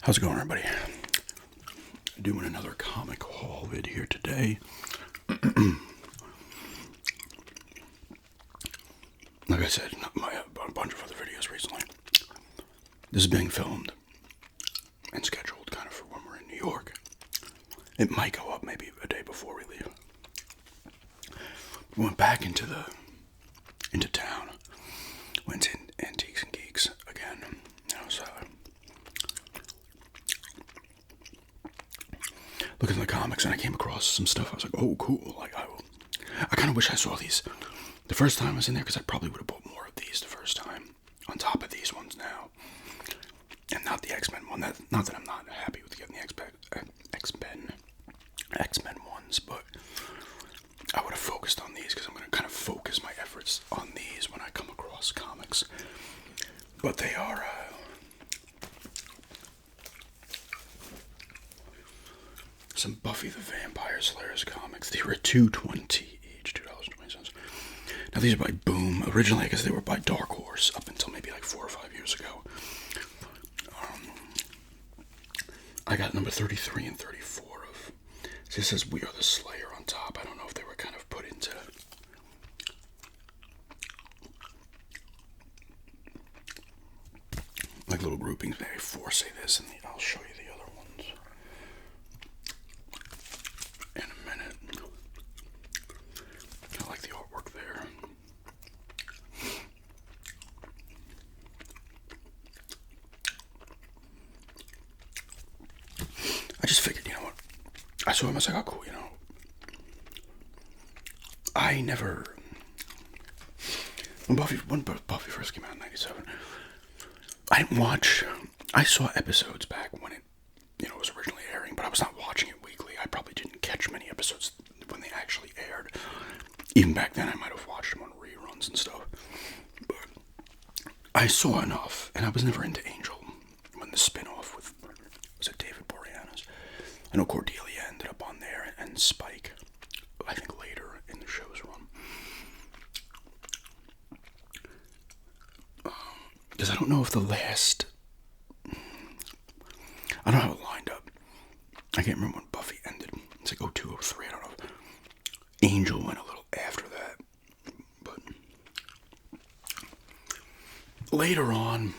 How's it going, everybody? Doing another comic haul vid here today. Like I said, a bunch of other videos recently. This is being filmed and scheduled kind of for when we're in New York. It might go up maybe a day before we leave. We went back into town. Went to Antiques and Geeks again. I was looking at the comics and I came across some stuff. I was like, oh, cool. Like, I kind of wish I saw these the first time I was in there, because I probably would have bought more of these the first time on top of these ones now. And not the X-Men one. Not that I'm not happy with getting the X-Men ones, but I would have focused on these because I'm going to kind of focus my efforts on these when I come across comics. But they are some Buffy the Vampire Slayers comics. They were $2.20 each, $2.20. Now these are by Boom. Originally, I guess they were by Dark Horse up until maybe like 4 or 5 years ago. I got number 33 and 34 of. This says We Are the Slayer on top. I don't know if they were kind of put into like little groupings. Maybe 4 say this, and I'll show you the other ones in a minute. I like the artwork there. I just figured, you know what? I saw him, I was like, oh, cool, you know. I never... When Buffy first came out in 97, I didn't watch... I saw episodes back when it, was originally airing, but I was not watching it weekly. I probably didn't catch many episodes when they actually aired. Even back then, I might have watched them on reruns and stuff. But I saw enough, and I was never into Angel when the spin-off with... Was it David Boreanaz? I know Cordelia ended up on there, and Spike, I think later in the show's run. Because I don't know if the last... I don't know how it lined up. I can't remember when Buffy ended. It's like 02, 03, I don't know. Angel went a little after that. But later on,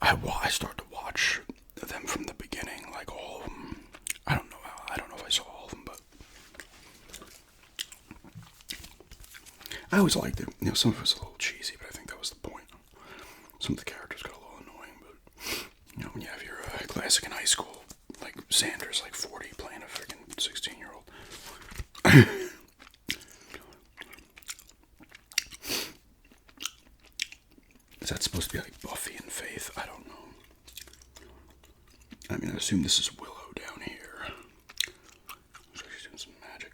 I started to watch them from the beginning, like all of them. I don't know if I saw all of them, but I always liked it. Some of it was a little cheesy, but I think that was the point. Some of the characters got a little annoying, but when you have your classic in high school, like Xander's like 40 playing a freaking 16-year-old. Is that supposed to be like Buffy and Faith? I don't know. I mean, I assume this is Willow down here. Looks like she's doing some magic.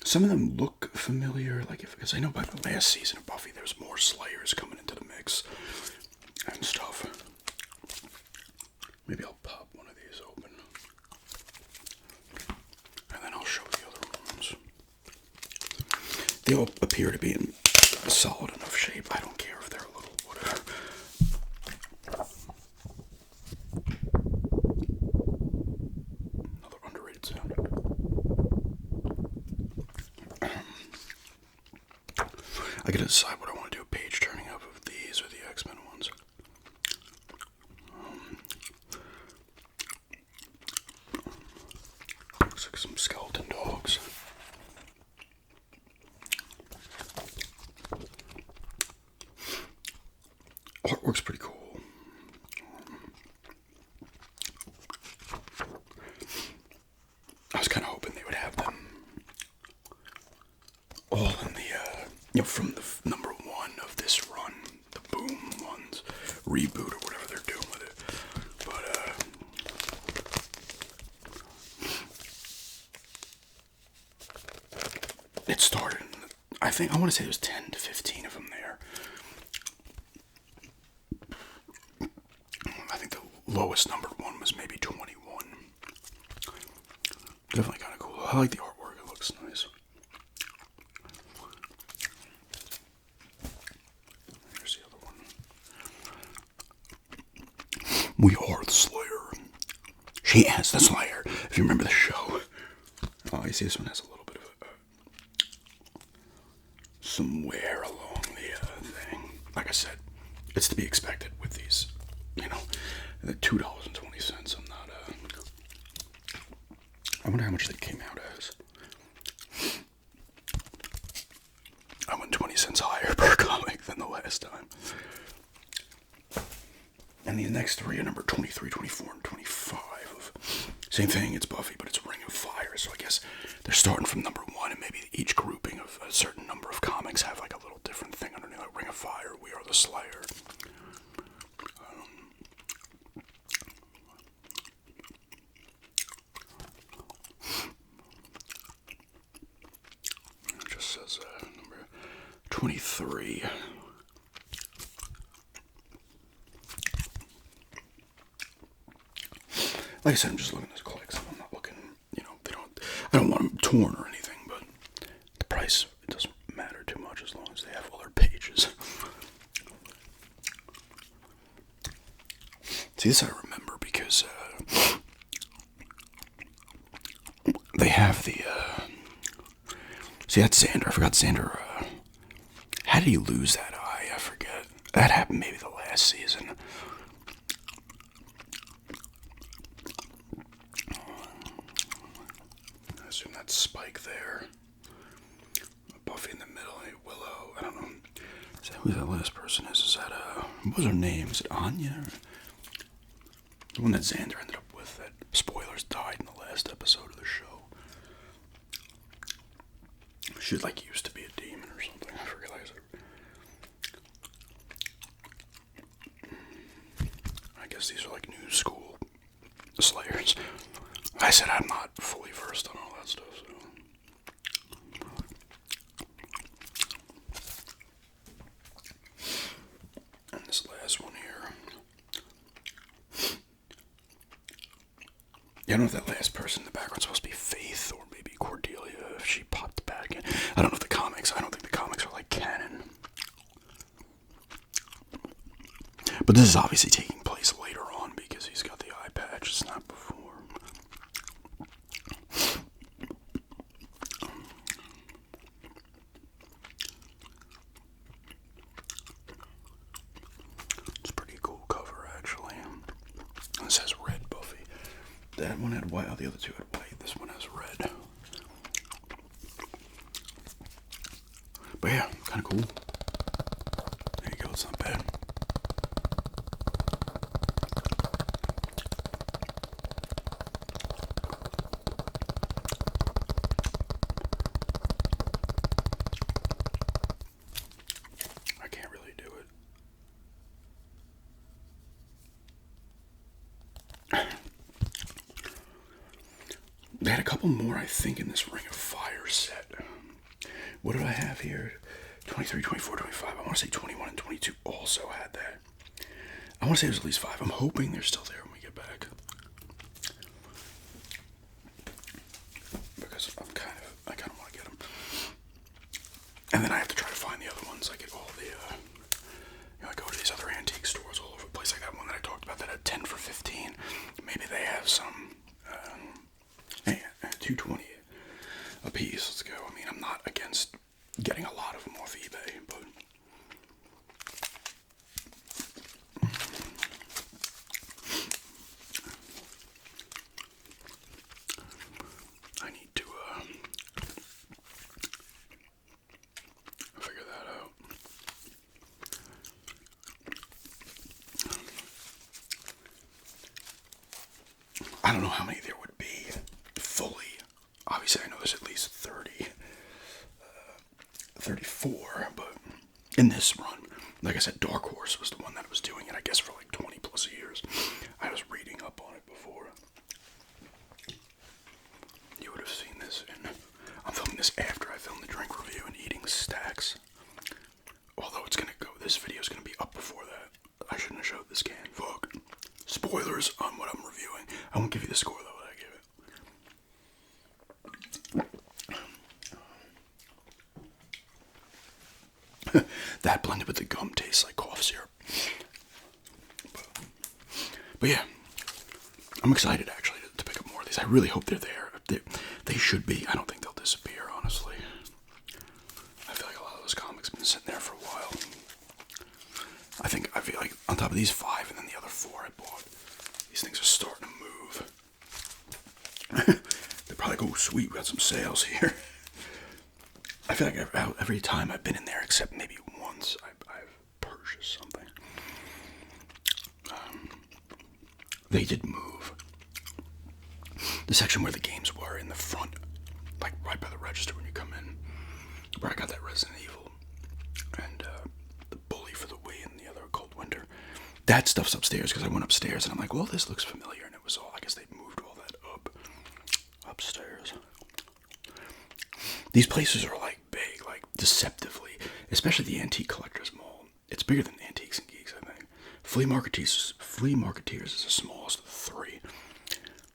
Some of them look familiar, because I know by the last season of Buffy, there's more Slayers coming into the mix and stuff. Maybe I'll pop one of these open, and then I'll show the other ones. They all appear to be in solid enough shape. I don't care if they're a little whatever. Another underrated sound. I gotta decide what I want to do, a page turning up of these or the X-Men ones. Looks like some skeleton dogs. Artwork's pretty cool. I was kind of hoping they would have them all in the, from the number 1 of this run, the Boom ones, reboot or whatever they're doing with it. But, it started, I want to say there was 10 to 15 of them there. I think the lowest numbered one was maybe 21. Definitely kind of cool. I like the artwork. It looks nice. Here's the other one. We Are the Slayer. She has the Slayer. If you remember the show. Oh, you see this one has a little bit of some wear along the thing. Like I said, it's to be expected with these, the $2.20. I'm not, I wonder how much they came out as. I went 20 cents higher per comic than the last time. And the next three are number 23, 24, and 25. Same thing, it's Buffy, but it's Ring of Fire. So I guess they're starting from number 1, and maybe each grouping of a certain number of comics have like a little different thing underneath. Like Ring of Fire, We Are the Slayer. It just says number 23. Like I said, I'm just looking at those clicks. I'm not looking, I don't want them torn or anything, but the price, it doesn't matter too much as long as they have all their pages. See, this I remember because they have the, see, that's Xander. I forgot Xander, how did he lose that eye? I forget. That happened maybe the last season. Spike there. Buffy in the middle, Willow. I don't know. Is that who that last person is? Is that what was her name? Is it Anya? The one that Xander ended up with. That spoilers died in the last episode of the show. She used to be a demon or something. I forget. I guess these are like new school Slayers. I said I'm not fully versed on all that stuff, so. And this last one here. Yeah, I don't know if that last person in the background is supposed to be Faith or maybe Cordelia if she popped back in. I don't know if I don't think the comics are like canon. But this is obviously taking place later on because he's got the eye patch. It's not before. This has red Buffy. That one had white. Oh, the other two had white. This one has red. But yeah, kind of cool. There you go. It's not bad. I can't really do it. They had a couple more, I think, in this Ring of Fire set. What did I have here? 23, 24, 25. I want to say 21 and 22 also had that. I want to say there's at least 5. I'm hoping they're still there when we get back. Because I kind of want to get them. And then I have to try to find the other ones. I get all the, I go to these other antique stores all over the place. Like that one that I talked about that had 10 for 15. Maybe they have some. Hey, $2.20 a piece. Let's go. I mean, I'm not against getting a lot of them off eBay, but I need to figure that out. I don't know how many there would be fully. Obviously, I know there's at least 34, but in this run, like I said, Dark Horse was the one that was doing it, I guess, for like 20 plus years. I was reading up on it before. You would have seen this, and I'm filming this after I filmed the drink review and eating stacks. Although it's gonna go, this video is gonna be up before that. I shouldn't have showed this can. Fuck. Spoilers on what I'm reviewing. I won't give you the score though that I give it. That blended with the gum tastes like cough syrup. But yeah, I'm excited actually because I really hope they're there. They should be. I don't think they'll disappear, honestly. I feel like a lot of those comics have been sitting there for a while. I feel like on top of these 5 and then the other 4 I bought, these things are starting to move. They're probably like, oh sweet, we got some sales here. I feel like every time I've been in there, except maybe once, I've purchased something. They did move. The section where the games were in the front, like right by the register when you come in, where I got that Resident Evil and the Bully for the Wii and the other Cold Winter. That stuff's upstairs because I went upstairs and I'm like, well, this looks familiar, and it was all. I guess they moved all that upstairs. These places are like big, like deceptively, especially the Antique Collectors Mall. It's bigger than Antiques and Geeks, I think. Flea Marketeers is the smallest of the 3.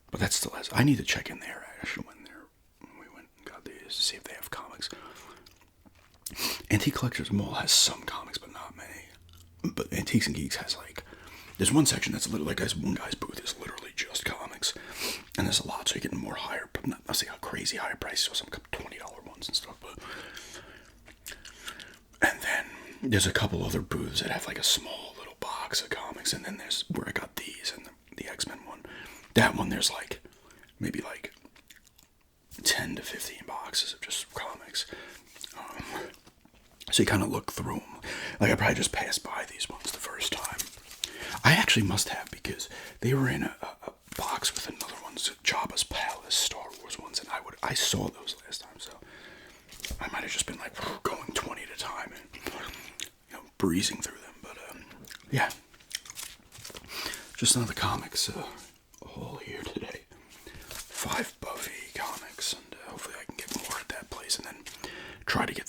But that still has. I need to check in there. I should have went there when we went and got these to see if they have comics. Antique Collectors Mall has some comics, but not many. But Antiques and Geeks has like. There's one section that's literally like one guy's booth is literally just comics, and there's a lot, so you're getting more higher. But not saying how crazy higher prices, so some $20 ones and stuff. But and then there's a couple other booths that have like a small little box of comics, and then there's where I got these and the X-Men one. That one, there's like, maybe like 10 to 15 boxes of just comics. So you kind of look through them. Like, I probably just passed by these ones the first time. I actually must have, because they were in a box with another one, Jabba's Palace, Star Wars ones, and I saw those last time, so I might have just been like going 20 at a time and, breezing through them. But, yeah. Just another comics, haul here today. 5 Buffy comics, and hopefully I can get more at that place, and then try to get